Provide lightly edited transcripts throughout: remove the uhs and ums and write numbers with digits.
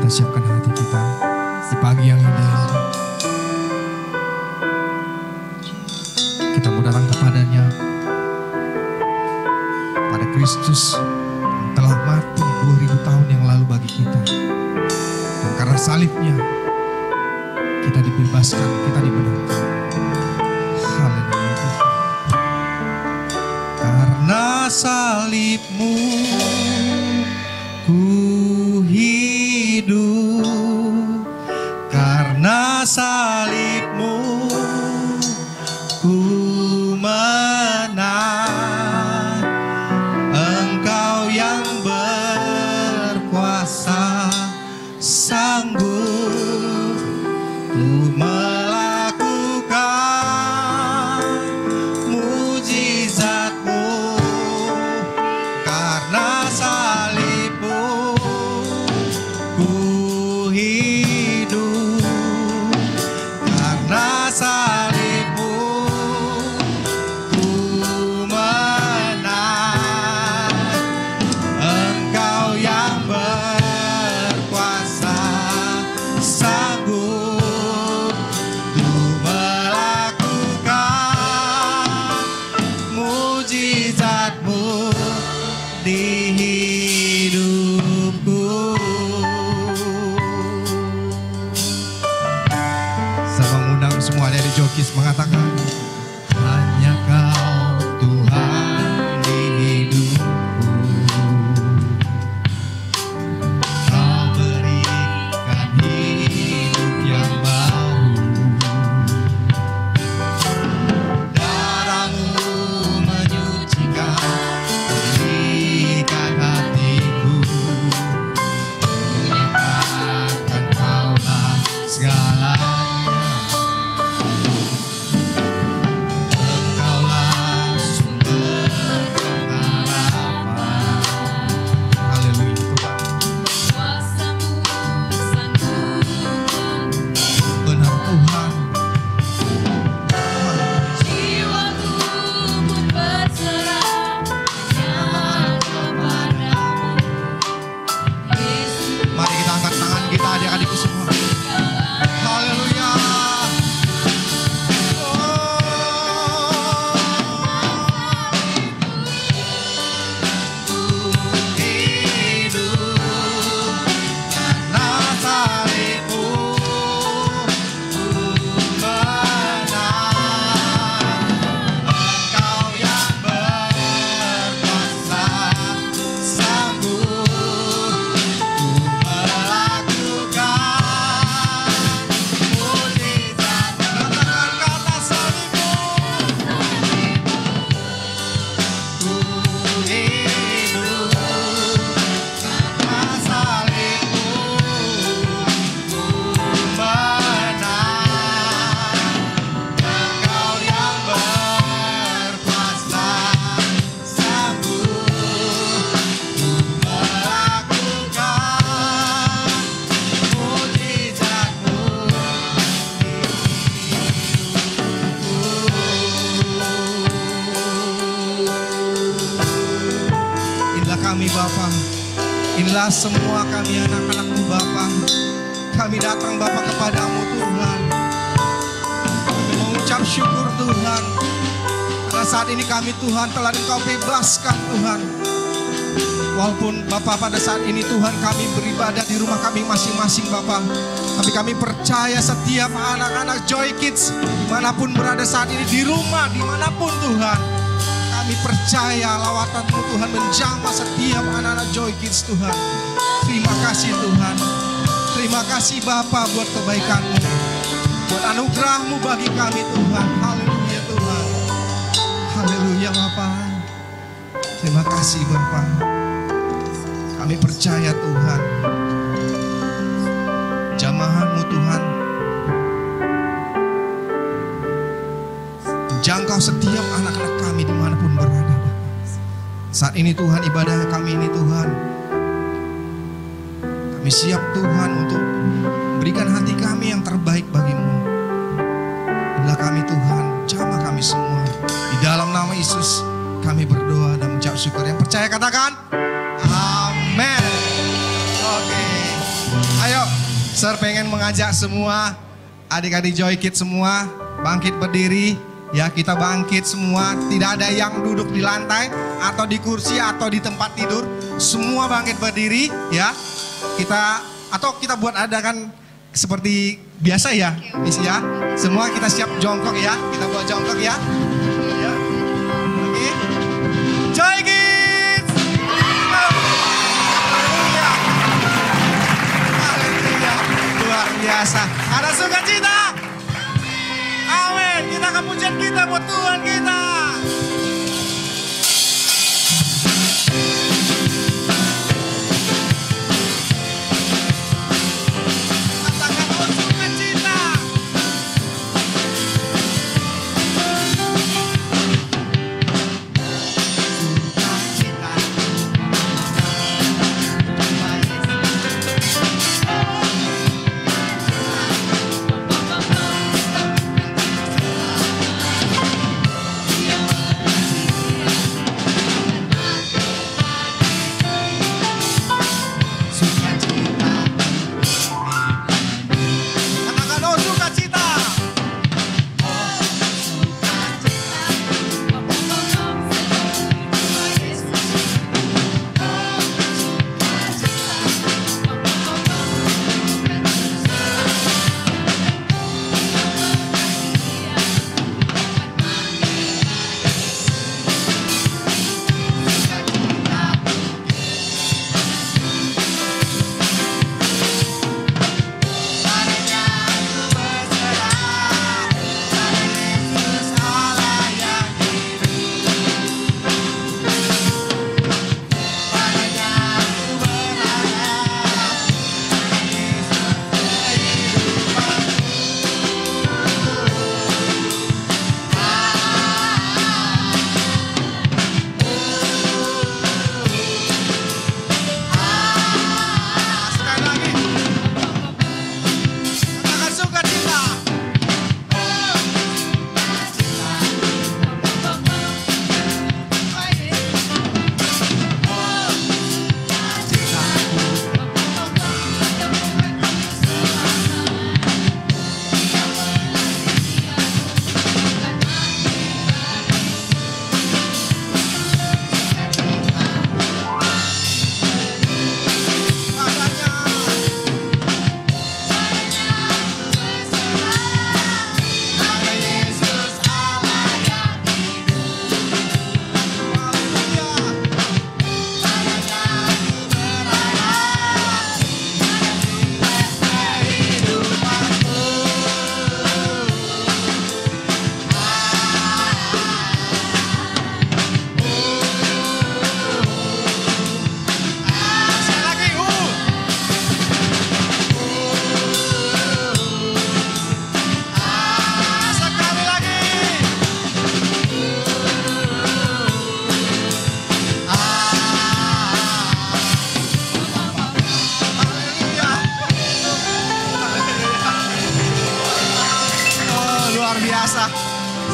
kita siapkan hati kita di pagi yang indah ini. Kita mau datang kepadanya, pada Kristus yang telah mati 2000 tahun yang lalu bagi kita. Dan karena salibnya kita dibebaskan, kita dibenarkan. Haleluya. Karena salibmu ku hidup, karena salibmu ku menang. Engkau yang berkuasa sanggup untuk melakukan mujizat-Mu. Karena salib-Mu ku hidup, karena salib-Mu ku menang. Engkau yang berkuasa sanggup untuk melakukan mujizat-Mu di hidupku. Saya mengundang semua dari Jokis mengatakan, hanya Kau Tuhan di hidupku. Kau berikan hidup yang baru. Darah-Mu menyucikan, berikan hatiku. Menyatakan Kaulah segalanya. Engkaulah sumber pengharapan. Haleluya Tuhan. Kuasa-Mu sanggup Benar Tuhan. jiwaku pun berserah hanya kepadamu. Yesus Mari kita angkat tangan kita adik-adikku semua. Haleluya. Hidup karena salib-Mu ku menang. Engkau yang berkuasa sanggup melakukan mujizat. Katakan kata salib-Mu ku hidup, karena salib-Mu ku menang. Engkau yang berkuasa sanggup melakukan mujizat-Mu Inilah kami Bapa, inilah semua kami anak-anak-Mu Bapa. Kami datang Bapa kepadamu Tuhan. Kami mengucap syukur Tuhan, karena saat ini kami Tuhan telah Engkau bebaskan Tuhan. Walaupun Bapa pada saat ini Tuhan kami beribadah di rumah kami masing-masing Bapa, tapi kami percaya setiap anak-anak Joy Kids dimanapun berada saat ini, di rumah dimanapun Tuhan, kami percaya lawatan-Mu Tuhan menjamah setiap anak-anak Joy Kids Tuhan. Terima kasih Tuhan. Terima kasih Bapa buat kebaikan-Mu, buat anugerah-Mu bagi kami Tuhan. Haleluya Tuhan. Haleluya Bapa. Terima kasih Bapa. Kami percaya Tuhan, jamahan-Mu Tuhan menjangkau setiap anak-anak kami dimanapun berada Bapa. Saat ini Tuhan, ibadah kami ini Tuhan, kami siap Tuhan untuk berikan hati kami yang terbaik bagi-Mu. Inilah kami Tuhan, jamah kami semua. Di dalam nama Yesus kami berdoa dan mengucap syukur. Yang percaya katakan amin. Oke, ayo Saya pengen mengajak semua adik-adik Joy Kids semua bangkit berdiri. Ya, kita bangkit semua. Tidak ada yang duduk di lantai atau di kursi atau di tempat tidur. Semua bangkit berdiri ya. Kita buat adakan seperti biasa ya, Miss ya. Semua kita siap jongkok ya. Kita buat jongkok ya. Ya. Oke. Joy Kids. Haleluya. Haleluya. Luar biasa. Ada sukacita. Amin. Kita akan pujian kita buat Tuhan kita.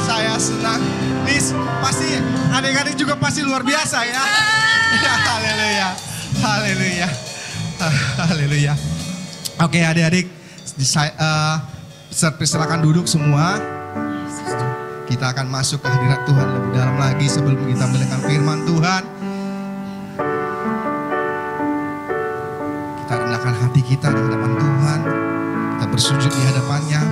Saya senang. Miss, pasti adik-adik juga pasti luar biasa ya. Ya, haleluya. Haleluya. Haleluya. Oke, adik-adik, silakan duduk semua. Kita akan masuk ke hadirat Tuhan lebih dalam lagi sebelum kita mendengar firman Tuhan. Kita rendahkan hati kita di hadapan Tuhan. Kita bersujud di hadapannya.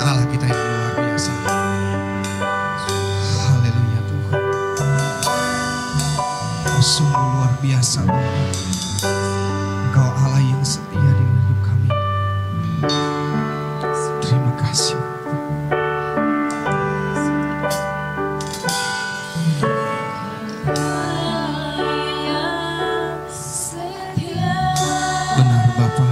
Allah kita yang luar biasa. Haleluya Tuhan. Kau sungguh luar biasa. Engkau Allah yang setia di hidup kami. Terima kasih. Benar Bapa.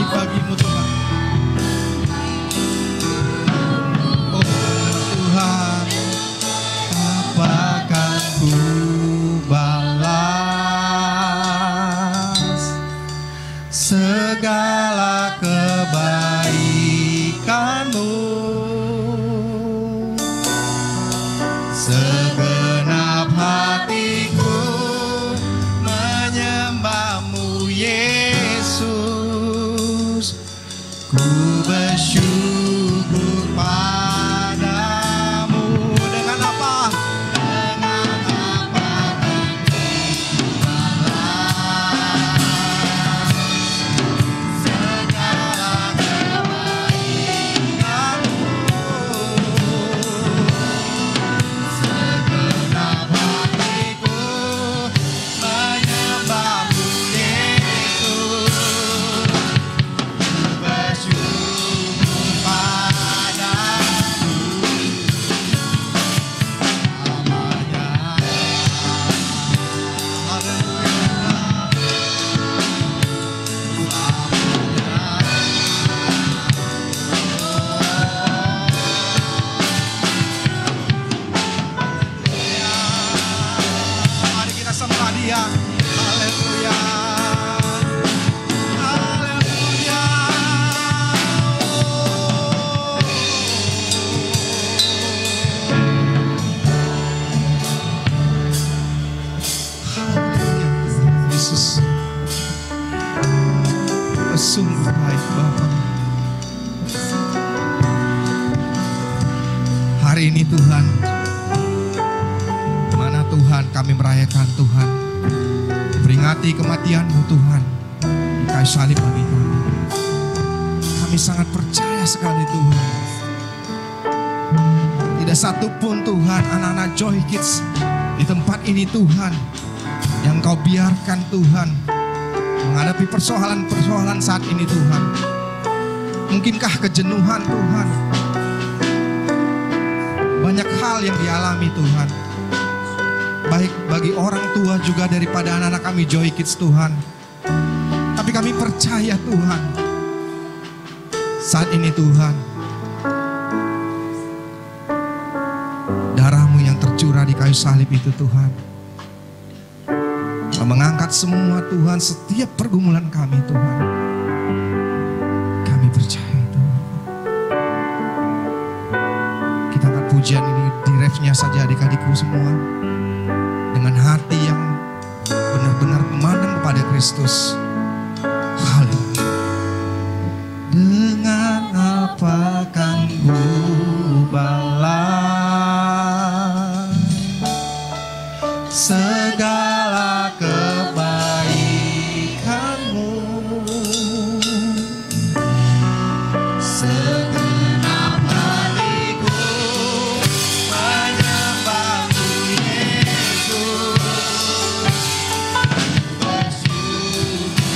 bagimu Tuhan. Oh Tuhan, apakah ku balas segala kebaikanmu? Segenap hatiku menyembahmu Yesus, ku bersyukur padamu. Dengan apa? Dengan apa kan ku balas segala kebaikanmu. Segenap hatiku menyembahmu Yesus, ku bersyukur padamu selamanya. Haleluya, mari kita sembah Dia. Haleluya, haleluya. Haleluya, Yesus, sungguh baik Bapa. Hari ini Tuhan, mana Tuhan kami merayakan Tuhan, peringati kematian-Mu Tuhan di kayu salib bagi kami. Kami sangat percaya sekali Tuhan, tidak satu pun Tuhan anak-anak Joy Kids di tempat ini Tuhan yang Kau biarkan Tuhan menghadapi persoalan-persoalan saat ini Tuhan. Mungkinkah kejenuhan Tuhan, banyak hal yang dialami Tuhan, baik bagi orang tua juga daripada anak-anak kami Joy Kids Tuhan. Tapi kami percaya Tuhan, saat ini Tuhan, darah-Mu yang tercurah di kayu salib itu Tuhan telah mengangkat semua Tuhan setiap pergumulan kami Tuhan. Kami percaya Tuhan. Kita angkat pujian ini di refnya saja adik-adikku semua, dengan hati yang benar-benar memandang kepada Kristus. Haleluya. Dengan apa kan ku balas segala kebaikanmu? Segenap hatiku menyembahmu Yesus, bersyukur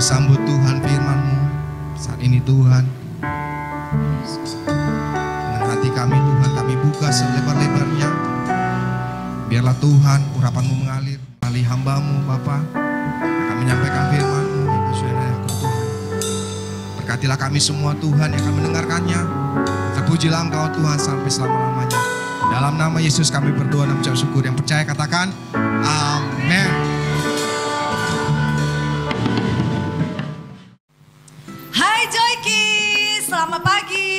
sambut Tuhan firman-Mu saat ini Tuhan. Dengan hati kami Tuhan, kami buka selebar-lebarnya. Biarlah Tuhan urapan-Mu mengalir melalui hamba-Mu Bapa, akan menyampaikan firman-Mu Ibu Saudaraku Tuhan. Berkatilah kami semua Tuhan yang akan mendengarkannya. Terpujilah Engkau Tuhan sampai selama-lamanya. Dalam nama Yesus kami berdoa dan mengucap syukur. Yang percaya katakan amin. Hai Joyki, selamat pagi.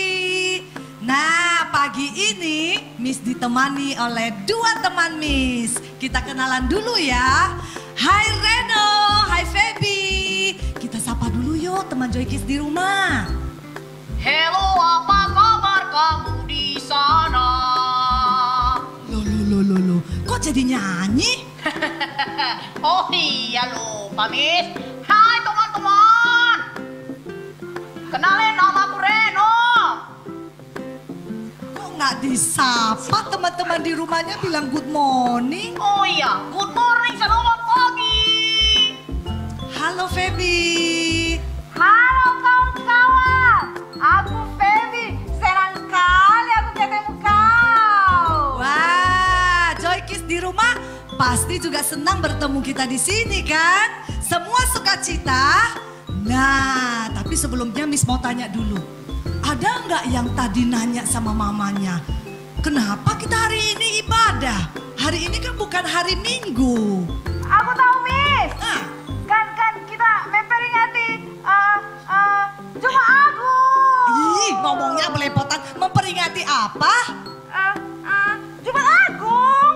Nah, pagi ini Miss ditemani oleh dua teman Miss. Kita kenalan dulu ya. Hai Reno, hai Feby. Kita sapa dulu yuk teman Joykis di rumah. Hello, apa kabar kamu di sana? Loh, kok jadi nyanyi? Oh iya lupa, Miss. Hai teman-teman. Kenalin namaku Reno. Kok nggak disapa teman-teman di rumahnya bilang good morning? Oh iya, good morning, selamat pagi. Halo Feby. Halo kawan-kawan, aku Feby. Senang kali aku ketemu kau. Wah, Joykis di rumah pasti juga senang bertemu kita di sini kan? Semua sukacita. Nah, tapi sebelumnya Miss mau tanya dulu. Ada nggak yang tadi nanya sama mamanya? Kenapa kita hari ini ibadah? Hari ini kan bukan hari Minggu. Aku tahu, Miss. Ah, Kan kita memperingati Jumat Agung. ih, ngomongnya belepotan. Memperingati apa? Jumat Agung.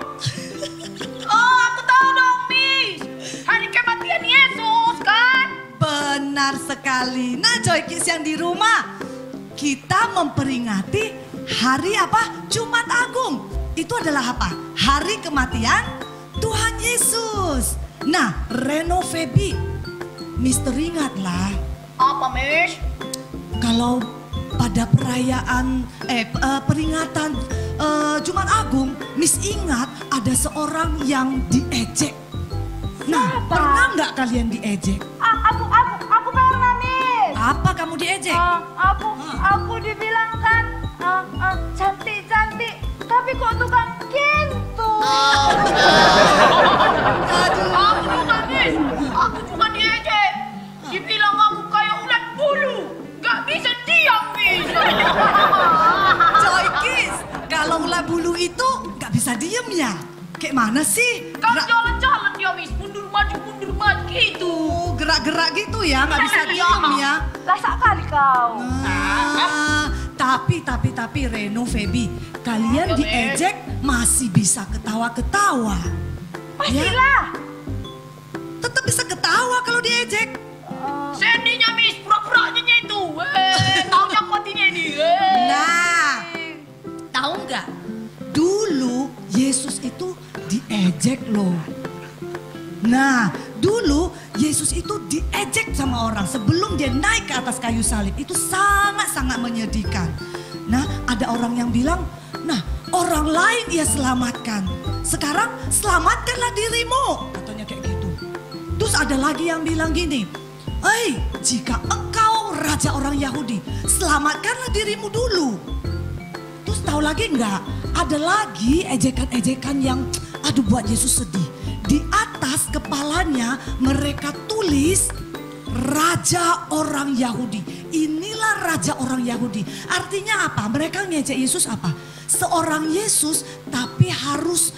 Oh, aku tahu dong, Miss. Hari kematian Yesus kan? Benar sekali. Nah, Joykis yang di rumah, kita memperingati hari apa? Jumat Agung. Itu adalah apa? Hari kematian Tuhan Yesus. Nah, Reno Feby, Mister ingatlah Apa, Miss? kalau pada perayaan peringatan Jumat Agung, Miss ingat ada seorang yang diejek. Nah, Siapa? pernah nggak kalian diejek? Aku pernah, Miss. Apa kamu diejek? Aku dibilang kan cantik-cantik, tapi kok tukang kentut. Aku juga, Miss. Aku juga diejek. Dibilang aku kayak ulat bulu. Gak bisa diam, Miss. Joykis, kalau ular bulu itu nggak bisa diem ya? Kayak mana sih? Kan jalan-jalan dia, Miss. Mundur maju gitu. Gerak-gerak gitu ya, nggak bisa diem ya? Lasak kali kau. Tapi Reno, Feby, kalian Ya, diejek masih bisa ketawa-ketawa. Pastilah. Tetap bisa ketawa kalau diejek. Sendinya, Miss. Pura-puranya itu. Tahu yang matinya ini. Nah, tahu nggak? Dulu Yesus itu diejek loh. Nah, dulu Yesus itu diejek sama orang sebelum dia naik ke atas kayu salib. Itu sangat-sangat menyedihkan. Nah, ada orang yang bilang, nah orang lain ia selamatkan. Sekarang selamatkanlah dirimu. Katanya kayak gitu. Terus ada lagi yang bilang gini, jika engkau raja orang Yahudi, selamatkanlah dirimu dulu. Terus tahu lagi nggak? Ada lagi ejekan-ejekan yang aduh buat Yesus sedih. Di atas kepalanya mereka tulis Raja orang Yahudi. Inilah Raja orang Yahudi. Artinya apa? Mereka ngejek Yesus apa? Seorang Yesus tapi harus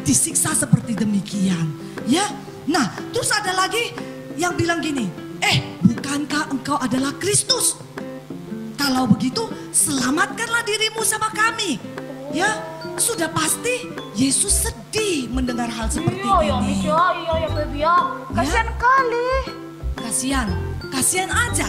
disiksa seperti demikian. Ya. Nah, terus ada lagi yang bilang gini, bukankah engkau adalah Kristus? Kalau begitu selamatkanlah dirimu sama kami. Ya, sudah pasti Yesus sedih mendengar hal seperti ini. Iya, Baby ya. Kasihan kali. Kasihan aja.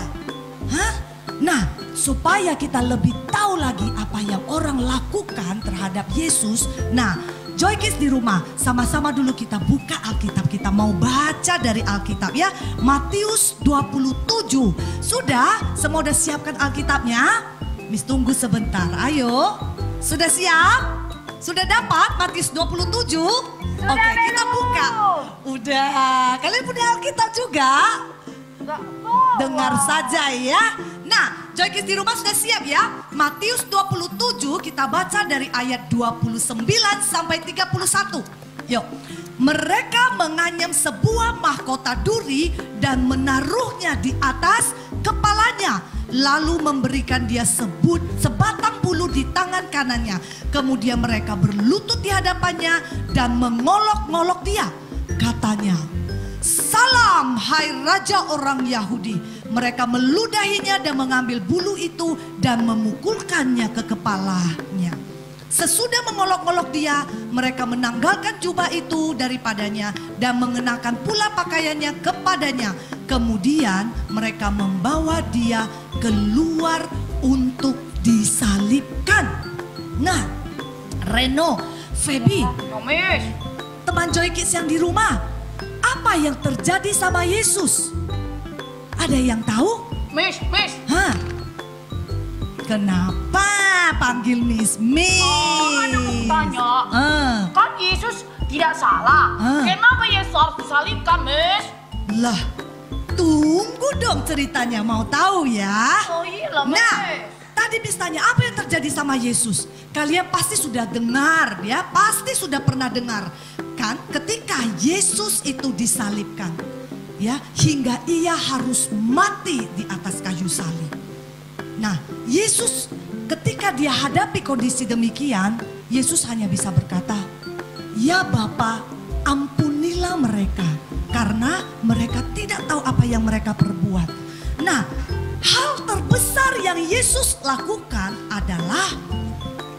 Hah? Nah, supaya kita lebih tahu lagi apa yang orang lakukan terhadap Yesus. Nah, Joykis di rumah, sama-sama dulu kita buka Alkitab. Kita mau baca dari Alkitab ya. Matius 27. Sudah? Semua udah siapkan Alkitabnya? Miss tunggu sebentar, ayo. Sudah siap? Sudah dapat Matius 27? Oke, kita buka. Udah. Kalian punya Alkitab juga? Enggak dengar saja ya. Nah, Joy Kids di rumah sudah siap ya? Matius 27 kita baca dari ayat 29 sampai 31. Yuk. Mereka menganyam sebuah mahkota duri dan menaruhnya di atas kepalanya. Lalu memberikan dia sebatang bulu di tangan kanannya. Kemudian mereka berlutut di hadapannya dan mengolok-ngolok dia. Katanya, "Salam hai Raja orang Yahudi." Mereka meludahinya dan mengambil bulu itu dan memukulkannya ke kepalanya. Sesudah mengolok-ngolok dia, mereka menanggalkan jubah itu daripadanya dan mengenakan pula pakaiannya kepadanya. Kemudian mereka membawa dia keluar untuk disalibkan. Nah, Reno, Feby, Miss. teman Joy Kids yang di rumah, apa yang terjadi sama Yesus? Ada yang tahu? Miss. Hah? Kenapa panggil Miss? Anak tanya. Kan Yesus tidak salah. Kenapa Yesus harus disalibkan, Miss? Lah, tunggu dong ceritanya, mau tahu ya? Oh iya lah, Miss. Nah, tadi Miss tanya apa yang terjadi sama Yesus. Kalian pasti sudah dengar ya, pasti sudah pernah dengar. Kan ketika Yesus itu disalibkan. Ya, hingga ia harus mati di atas kayu salib. Nah, Yesus ketika dia hadapi kondisi demikian, Yesus hanya bisa berkata, "Ya Bapa, ampunilah mereka karena mereka tidak tahu apa yang mereka perbuat." Nah, hal terbesar yang Yesus lakukan adalah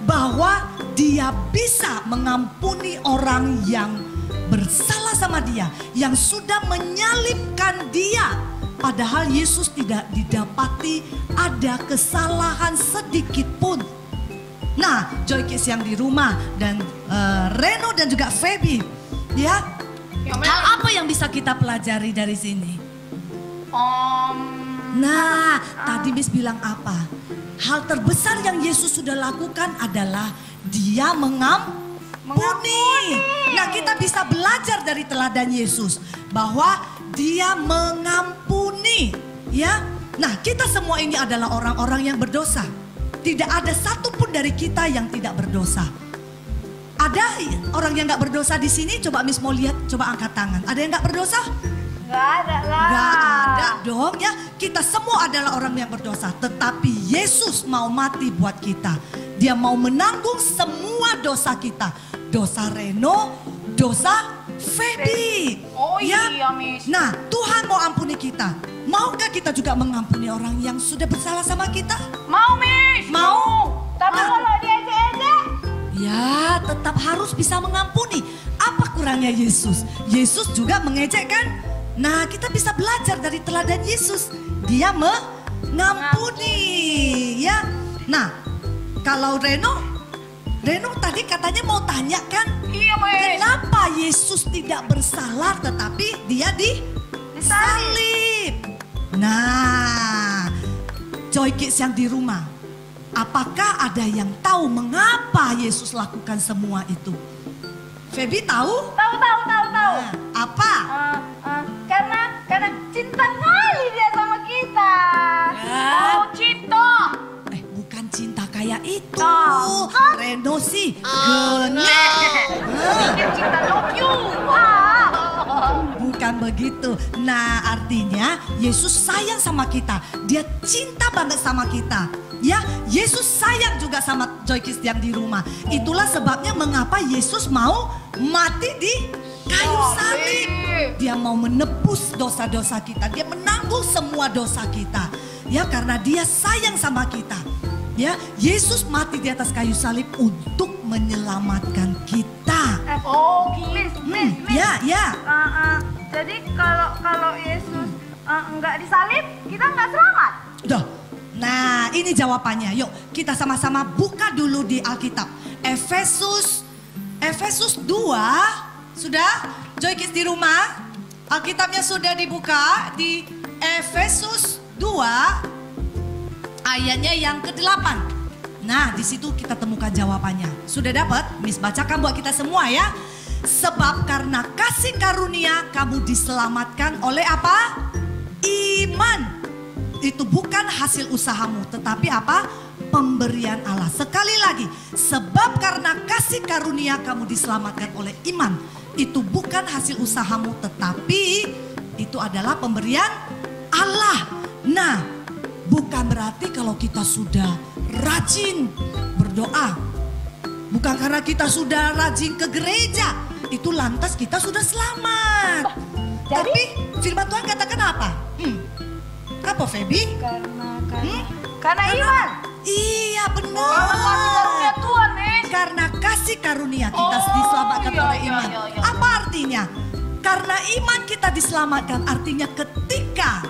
bahwa dia bisa mengampuni orang yang bersalah sama dia, yang sudah menyalibkan dia. Padahal Yesus tidak didapati ada kesalahan sedikit pun. Nah, Joy Kids yang di rumah dan Reno dan juga Feby, ya, hal apa yang bisa kita pelajari dari sini? Nah, tadi Miss bilang apa? Hal terbesar yang Yesus sudah lakukan adalah dia mengampuni. Nah, kita bisa belajar dari teladan Yesus bahwa dia mengampuni, ya. Nah, kita semua ini adalah orang-orang yang berdosa. Tidak ada satupun dari kita yang tidak berdosa. Ada orang yang gak berdosa di sini? Coba Miss mau lihat, coba angkat tangan. Ada yang gak berdosa? Gak ada lah. Gak ada dong ya. Kita semua adalah orang yang berdosa. Tetapi Yesus mau mati buat kita. Dia mau menanggung semua dosa kita. Dosa Reno, dosa Feby. Oh ya? iya, Miss. Nah, Tuhan mau ampuni kita. Maukah kita juga mengampuni orang yang sudah bersalah sama kita? Mau, Miss. Mau. Tapi kalau diejek-ejek? Ya, tetap harus bisa mengampuni. Apa kurangnya Yesus? Yesus juga mengejek kan? Nah, kita bisa belajar dari teladan Yesus. Dia mengampuni, ya. Nah, kalau Reno tadi katanya mau tanya kan? Iya, Miss. Kenapa Yesus tidak bersalah tetapi dia disalib? Nah, Joy Kids yang di rumah, apakah ada yang tahu mengapa Yesus lakukan semua itu? Feby tahu? Tahu. Nah, apa? Karena cinta kali dia sama kita. Oh, cinta. Bukan cinta kayak itu. Oh. Reno sih genek. Bikin cinta love you. Bukan begitu. Nah, artinya Yesus sayang sama kita. Dia cinta banget sama kita. Ya, Yesus sayang juga sama Joy Kids yang di rumah. Itulah sebabnya mengapa Yesus mau mati di kayu salib. Dia mau menebus dosa-dosa kita. Dia menanggung semua dosa kita. Ya, karena dia sayang sama kita. Ya, Yesus mati di atas kayu salib untuk menyelamatkan kita. Oh, Miss. Ya. Jadi kalau Yesus enggak disalib, kita enggak selamat. Duh. Nah, ini jawabannya. Yuk, kita sama-sama buka dulu di Alkitab. Efesus 2. Sudah? Joy Kids di rumah? Alkitabnya sudah dibuka di Efesus 2 ayatnya yang ke-8. Nah, di situ kita temukan jawabannya. Sudah dapat? Miss bacakan buat kita semua ya. Sebab karena kasih karunia kamu diselamatkan oleh apa? Iman. itu bukan hasil usahamu, tetapi apa? Pemberian Allah. Sekali lagi, sebab karena kasih karunia kamu diselamatkan oleh iman. Itu bukan hasil usahamu, tetapi itu adalah pemberian Allah. Nah, bukan berarti kalau kita sudah rajin berdoa, bukan karena kita sudah rajin ke gereja, itu lantas kita sudah selamat. Tapi firman Tuhan katakan apa? Apa Feby? Karena iman. Iya benar. Kasih karunia Tuhan, Miss. Karena kasih karunia kita diselamatkan oleh iman. iya. Apa artinya? Karena iman kita diselamatkan, artinya ketika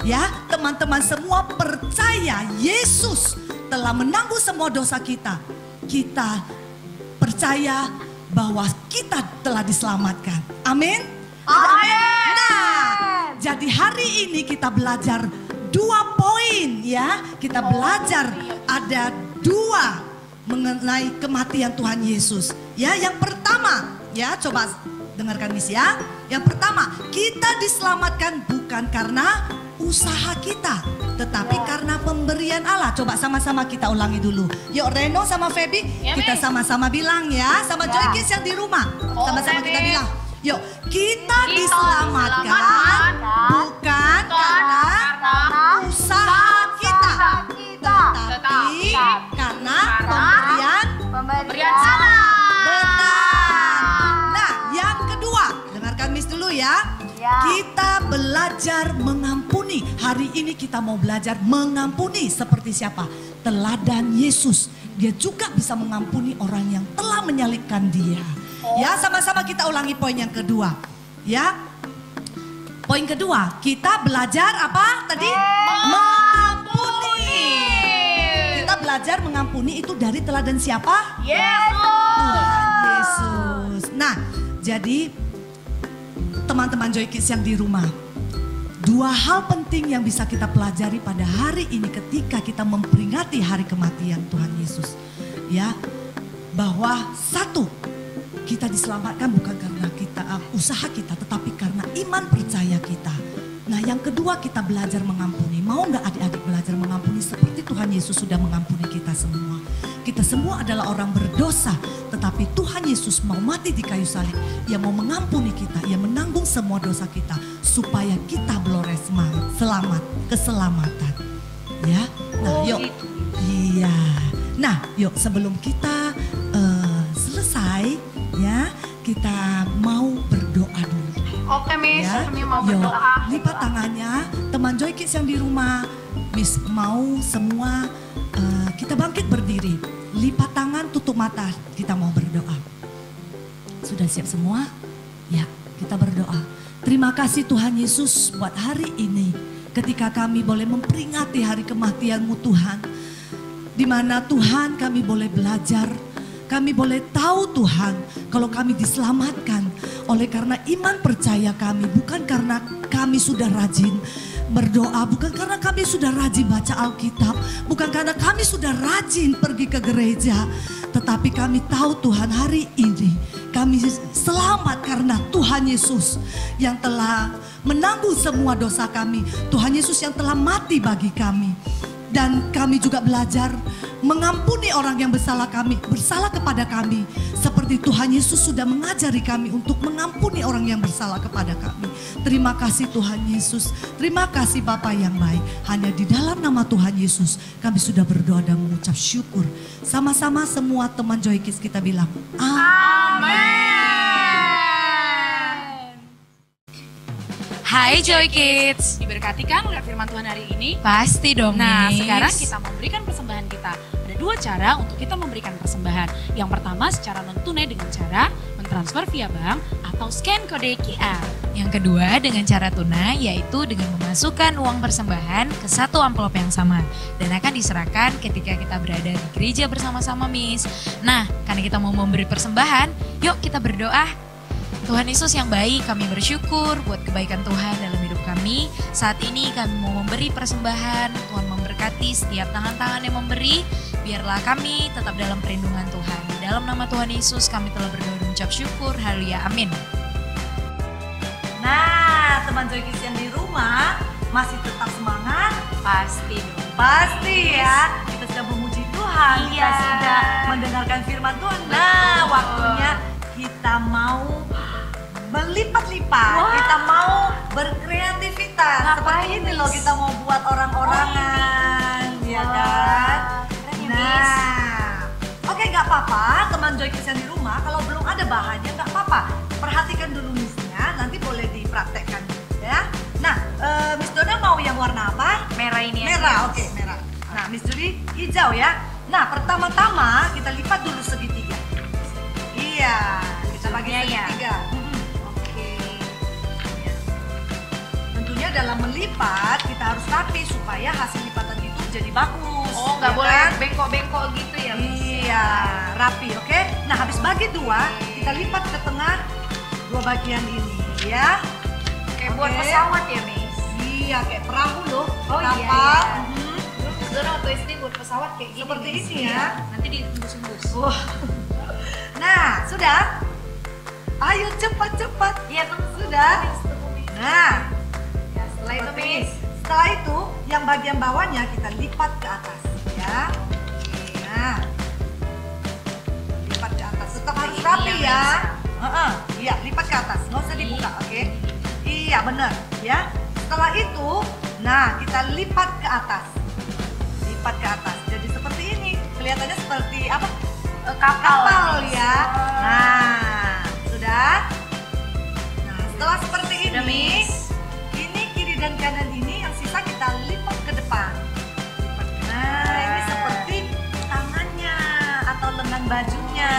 ya teman-teman semua percaya Yesus telah menanggung semua dosa kita. Kita percaya bahwa kita telah diselamatkan. Amin. Amin. Nah, jadi hari ini kita belajar 2 poin ya. Kita belajar ada 2 mengenai kematian Tuhan Yesus. Ya, yang pertama ya, coba dengarkan Miss ya. Yang pertama, kita diselamatkan bukan karena usaha kita, tetapi karena pemberian Allah. Coba sama-sama kita ulangi dulu. Yuk Reno sama Feby, Ya, kita Miss. sama-sama bilang ya. Sama Joy Kids yang di rumah. Sama-sama kita Miss. bilang. Yuk, kita Kita diselamatkan diselamatkan bukan karena usaha kita, tetapi karena pemberian Allah. benar. Nah, yang kedua, dengarkan Miss dulu ya. Ya. Kita belajar mengampuni. Hari ini kita mau belajar mengampuni seperti siapa? Teladan Yesus. Dia juga bisa mengampuni orang yang telah menyalibkan dia. Ya, sama-sama kita ulangi poin yang kedua. Ya. Poin kedua, kita belajar apa tadi? Mengampuni. Kita belajar mengampuni itu dari teladan siapa? Tuhan Yesus. Nah, jadi teman-teman Joy Kids yang di rumah, 2 hal penting yang bisa kita pelajari pada hari ini ketika kita memperingati hari kematian Tuhan Yesus. Ya, bahwa 1, kita diselamatkan bukan karena kita usaha kita, tetapi karena iman percaya kita. Nah, yang kedua kita belajar mengampuni. Mau nggak adik-adik belajar mengampuni seperti Tuhan Yesus sudah mengampuni kita semua? Kita semua adalah orang berdosa, tetapi Tuhan Yesus mau mati di kayu salib. Ia mau mengampuni kita, Ia menanggung semua dosa kita supaya kita beroleh selamat, keselamatan. Ya, nah yuk, iya. Nah, yuk sebelum kita selesai, ya kita mau berdoa dulu. Oke, Miss. Ya, Kami mau yuk, berdoa. lipat tangannya, teman Joy Kids yang di rumah, Miss mau semua kita bangkit berdiri, lipat tangan, tutup mata, kita mau berdoa. Sudah siap semua? Ya, kita berdoa. Terima kasih Tuhan Yesus buat hari ini, ketika kami boleh memperingati hari kematian-Mu Tuhan, di mana Tuhan kami boleh belajar. Kami boleh tahu Tuhan kalau kami diselamatkan oleh karena iman percaya kami. Bukan karena kami sudah rajin berdoa, bukan karena kami sudah rajin baca Alkitab, bukan karena kami sudah rajin pergi ke gereja. Tetapi kami tahu Tuhan hari ini kami selamat karena Tuhan Yesus yang telah menanggung semua dosa kami. Tuhan Yesus yang telah mati bagi kami. Dan kami juga belajar mengampuni orang yang bersalah kepada kami. Seperti Tuhan Yesus sudah mengajari kami untuk mengampuni orang yang bersalah kepada kami. Terima kasih Tuhan Yesus. Terima kasih Bapa yang baik. Hanya di dalam nama Tuhan Yesus kami sudah berdoa dan mengucap syukur. Sama-sama semua teman Joy Kids kita bilang amin. Hai Joy Kids, diberkati kan lihat firman Tuhan hari ini? Pasti dong, Nah, Miss. sekarang kita memberikan persembahan kita. Ada 2 cara untuk kita memberikan persembahan. Yang pertama secara non-tunai dengan cara mentransfer via bank atau scan kode QR. Yang kedua dengan cara tunai, yaitu dengan memasukkan uang persembahan ke 1 amplop yang sama. Dan akan diserahkan ketika kita berada di gereja bersama-sama, Miss. Nah, karena kita mau memberi persembahan, yuk kita berdoa. Tuhan Yesus yang baik, kami bersyukur buat kebaikan Tuhan dalam hidup kami. Saat ini kami mau memberi persembahan, Tuhan memberkati setiap tangan-tangan yang memberi. Biarlah kami tetap dalam perlindungan Tuhan. Di dalam nama Tuhan Yesus kami telah berdoa dan mengucap syukur. Haleluya, amin. Nah, teman Joy Kids yang di rumah, Masih tetap semangat? Pasti dong. Pasti ya. Kita sudah memuji Tuhan, kita Iya. sudah mendengarkan firman Tuhan. Nah, Betul. waktunya kita mau melipat-lipat. Wah. Kita mau berkreativitas. Ngapain, Seperti ini loh, Miss? kita mau buat orang-orangan, ya kan? Keren ya, Miss. Oke, nggak apa-apa, teman Joykis yang di rumah, kalau belum ada bahannya nggak apa-apa. Perhatikan dulu Missnya, nanti boleh dipraktekkan ya. Nah, Miss Dona mau yang warna apa? Merah ini aja. Merah, oke, merah. Nah, Miss Judy hijau ya. Nah, pertama-tama kita lipat dulu segitiga. Iya, kita bagi Ujungnya ya? segitiga. Oke. Iya. Tentunya dalam melipat kita harus rapi supaya hasil lipatan itu jadi bagus. Oh, nggak ya boleh kan? bengkok-bengkok gitu ya, Miss? Iya, rapi, oke. Nah, habis bagi dua, kita lipat ke tengah dua bagian ini, ya. Kayak buat Oke. pesawat ya, Miss? Iya, kayak perahu loh, Oh, iya, kapal. iya. Mhm. Zora waktu SD buat pesawat kayak gini. Seperti Miss. ini ya. Nanti ditembus-tembus. Wah. Nah, sudah. Ayo cepat-cepat. Iya, tunggu. Sudah. Miss, tunggu, Miss. Nah, Ya, setelah itu, seperti Miss. ini. Setelah itu, yang bagian bawahnya kita lipat ke atas, ya. Nah, lipat ke atas. Tetap harus Ini rapi yang ya. Miss. Iya, lipat ke atas. Nggak usah dibuka, oke? Iya, benar. Ya. Setelah itu, nah kita lipat ke atas. Lipat ke atas. Jadi seperti ini. Kelihatannya seperti apa? Kapal Miss. ya. Nah, sudah. Nah, setelah seperti Sudah, ini, Miss. ini kiri dan kanan ini yang sisa kita lipat ke depan. Lipat. Nah, ini seperti tangannya atau lengan bajunya.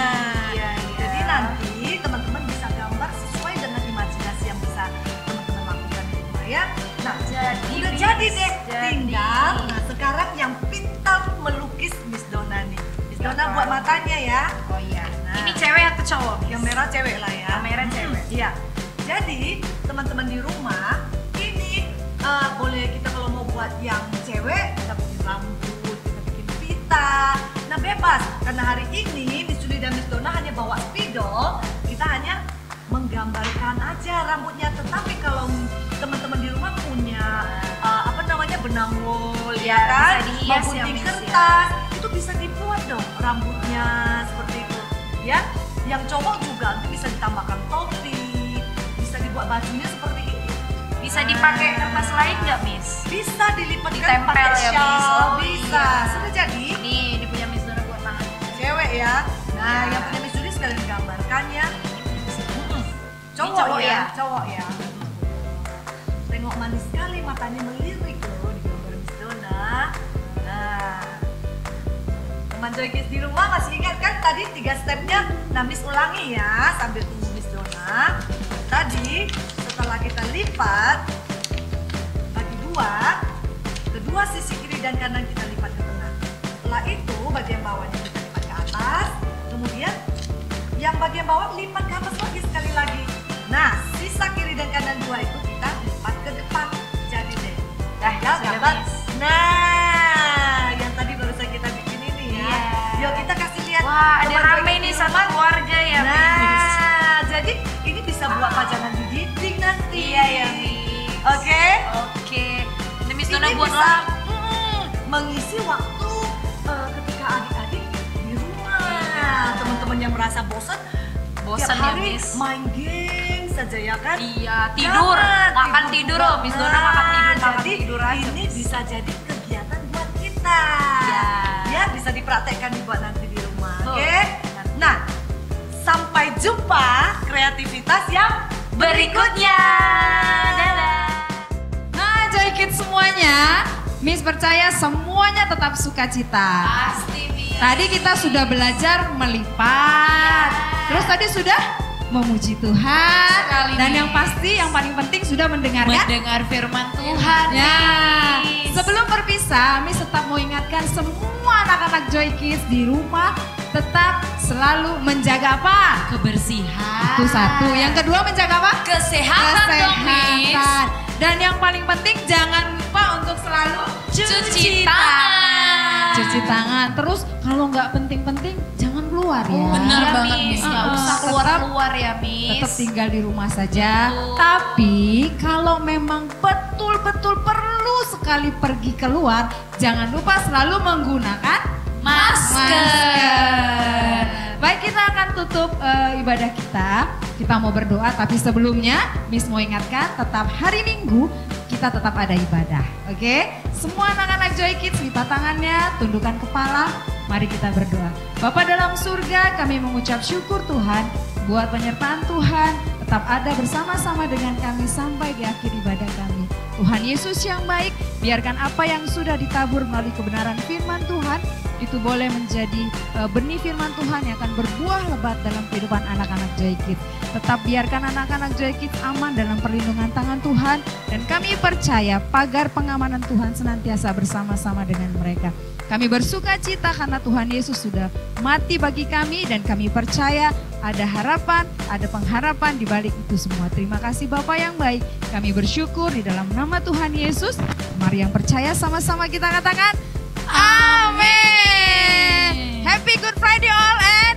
Iya, iya. Jadi nanti teman-teman bisa gambar sesuai dengan imajinasi yang bisa teman-teman lakukan di rumah ya. Nah, Jadi, udah Miss. jadi deh. Jadi. Tinggal. Nah, sekarang yang pintar melukis Miss Dona nih. Miss Dona Apa? buat matanya ya. Oh iya. Nah. Ini cewek atau cowok? Miss? Yang merah cewek lah ya. Yang merah cewek. Iya. Jadi teman-teman di rumah ini boleh kita kalau mau buat yang cewek kita bikin rambut, kita bikin pita. Nah bebas karena hari ini Miss Julie dan Miss Dona hanya bawa spidol, kita hanya menggambarkan aja rambutnya. Tetapi kalau teman-teman di rumah punya apa namanya benang wool Iya, ya kan, bisa dihias mau ya, gunting Miss, kertas, itu bisa dibuat dong rambutnya seperti itu ya. Yang cowok juga nanti bisa ditambahkan topi, bisa dibuat bajunya seperti ini. Bisa dipakai kertas lain nggak, Miss? Bisa dilipatkan Ditempel pakai ya, Miss? shawl, Oh, bisa. iya. Sudah jadi Ini punya Miss Dona buat tangannya. cewek ya. Nah, Ya. yang punya Miss Julie sekalian gambarkan ya. Cowok, cowok ya, ya? cowok ya. Tengok manis sekali matanya melirik loh di gambar Miss Dona. Nah, teman Joykis di rumah masih ingat kan tadi 3 stepnya? Nah, Miss ulangi ya sambil tunggu Miss Dona. Tadi setelah kita lipat bagi dua, kedua sisi kiri dan kanan kita lipat ke tengah. Setelah itu bagian bawahnya kita lipat ke atas, kemudian yang bagian bawah lipat ke atas lagi sekali lagi. Nah, sisa kiri dan kanan dua itu kita lipat ke depan. Jadi deh. Dah, Ya, sudah, gambar. Miss. Nah, yang tadi barusan kita bikin ini ya. Iya. Yuk kita kasih lihat. Wah, ada teman rame Joykis nih di satu rumah. keluarga ya, Miss. Nah, jadi ini bisa buat pajangan di dinding nanti. Iya ya, Miss. Oke. Oke. Ini Miss Dona Ini buat bisa lah. mengisi waktu ketika adik-adik di rumah. Iya. Teman-teman yang merasa bosan, Bosan tiap ya, hari Miss. main game saja ya kan? Iya, tidur. Jangan, Makan tidur loh, Miss Dona makan Nah, jadi tidur aja. ini Miss. bisa jadi kegiatan buat kita. Iya. Ya, bisa dipraktekkan dibuat nanti di rumah. Betul. Oke? Nah, sampai jumpa kreativitas yang Berikutnya. Dadah. Nah, Joy Kids semuanya, Miss percaya semuanya tetap sukacita. Pasti, Miss. Tadi kita sudah belajar melipat, terus tadi sudah memuji Tuhan, Sekali, dan Miss. yang pasti yang paling penting sudah mendengarkan. Mendengar firman Tuhan. Ya, Miss. sebelum berpisah, Miss tetap mau ingatkan semua anak-anak Joy Kids di rumah tetap selalu menjaga apa? Kebersihan. Itu satu. Yang kedua menjaga apa? Kesehatan dong, Miss. Dan yang paling penting jangan lupa untuk selalu Cuci tangan. Cuci tangan. Terus kalau nggak penting-penting jangan keluar ya. Bener Iya, banget Miss. Miss, nggak usah Tetap- keluar-keluar ya Miss. Tetap tinggal di rumah saja. Tapi kalau memang betul-betul perlu sekali pergi keluar, jangan lupa selalu menggunakan masker. Baik, kita akan tutup ibadah kita. Kita mau berdoa, tapi sebelumnya Miss mau ingatkan tetap hari Minggu kita tetap ada ibadah. Oke? Semua anak-anak Joy Kids lipat tangannya, tundukkan kepala. Mari kita berdoa. Bapa dalam surga, kami mengucap syukur Tuhan buat penyertaan Tuhan tetap ada bersama-sama dengan kami sampai di akhir ibadah kami. Tuhan Yesus yang baik, biarkan apa yang sudah ditabur melalui kebenaran firman Tuhan itu boleh menjadi benih firman Tuhan yang akan berbuah lebat dalam kehidupan anak-anak Joy Kids. Tetap biarkan anak-anak Joy Kids aman dalam perlindungan tangan Tuhan, dan kami percaya pagar pengamanan Tuhan senantiasa bersama-sama dengan mereka. Kami bersuka cita karena Tuhan Yesus sudah mati bagi kami, dan kami percaya ada harapan, ada pengharapan di balik itu semua. Terima kasih Bapa yang baik. Kami bersyukur di dalam nama Tuhan Yesus. Mari yang percaya sama-sama kita katakan amin. Happy Good Friday all and